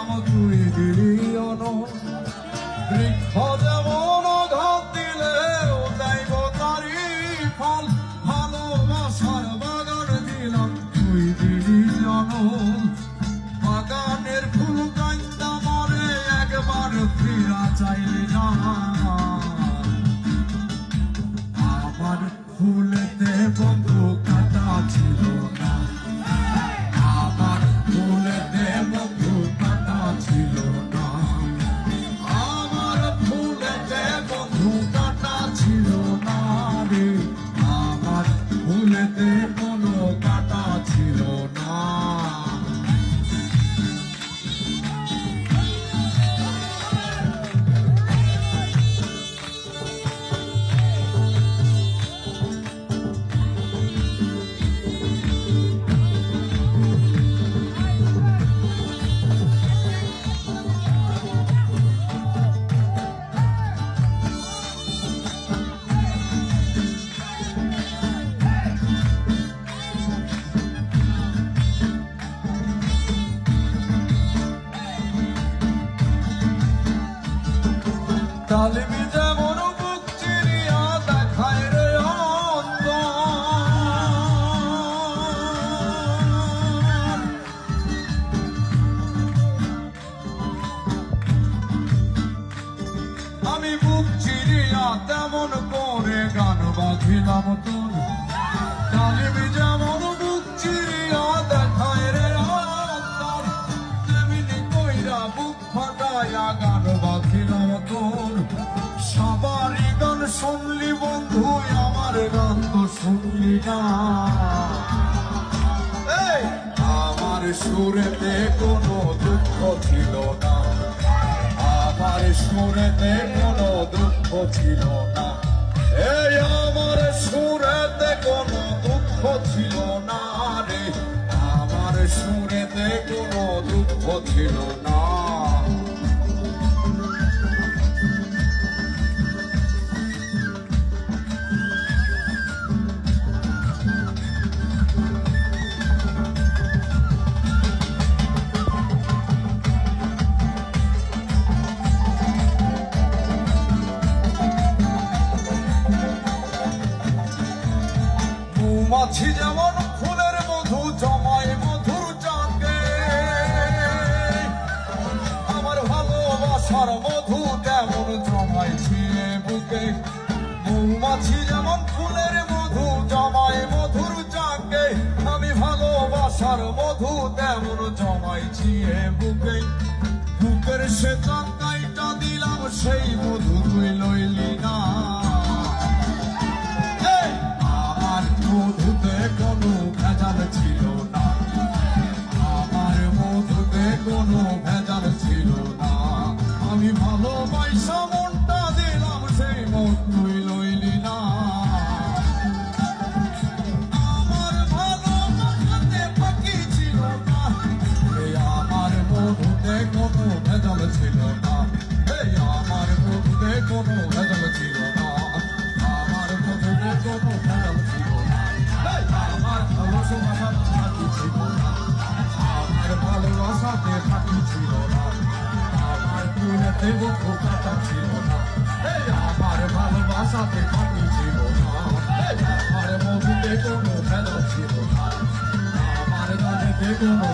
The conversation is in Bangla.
দিলাম তুই দিলি অনল বৃক্ষ যেমন ঘাত দিলেও দেব তারি ফল ভালোবাসার বাগান দিলাম তুই দিলি অনল বাগানের ফুল কান্দা মারে একবার ফিরা চাইলি না আমার ফুলেতে বন্ধু কাটা ছিল না আমার ফুলেতে বন্ধু কাটা ছিল না আমার ফুলেতে বন্ধু কাটা ছিল না রে আমার ফুলেতে কোনো কাটা ছিল না তালিমি যেমন বুক চিরিয়া দেখায় রে আমি বুক চিরিয়া তেমন করে গান বাঁধিলাম তোর তালিমি যেমন বুক চিরিয়া দেখায় রে তেমনি কইরা বুক ফাটাইয়া গান বাঁধিলাম তোর সবারই গান শুনলি বন্ধু আমার গান তো শুনলি না আমার সুরেতে কোনো দুঃখ ছিল না আমার সুরেতে কোনো দুঃখ ছিল না আমার সুরেতে কোনো দুঃখ ছিল না রে আমার সুরেতে কোনো দুঃখ ছিল না মৌমাছি যেমন ফুলের মধু জমায় মধুর চাকে আমার ভালোবাসার মধু তেমন জমাইছি বুকে মৌমাছি যেমন ফুলের মধু জমায় মধুর চাকে আমি ভালোবাসার মধু তেমন জমাইছি বুকে বুকের সে চাকাইটা দিলাম সেই মধু তুই লইলি না মধুতে কোনো ভেজাল ছিল না আমার মধুতে কোনো ভেজাল ছিল না আমি ভালোবাসা মনটা দিলাম সেই মন তুই লইলি না আমার ভালোবাসাতে বাকি ছিল না আমার মধুতে কোনো ভেজাল ছিল না আমার মধুতে কোনো ভেজাল ছিল না আমার মধুতে কোনো ভেজাল ছিল না আমার ভালোবাসা ফাঁকি ছিল না আমার ভালোবাসাতে ফাঁকি ছিল না আমার ফুলেতে বন্ধু কাটা ছিল না আমার ভালোবাসাতে ফাঁকি ছিল না আমার মধুতে কোনো ভেজাল ছিল না আমার গানেতে কোনো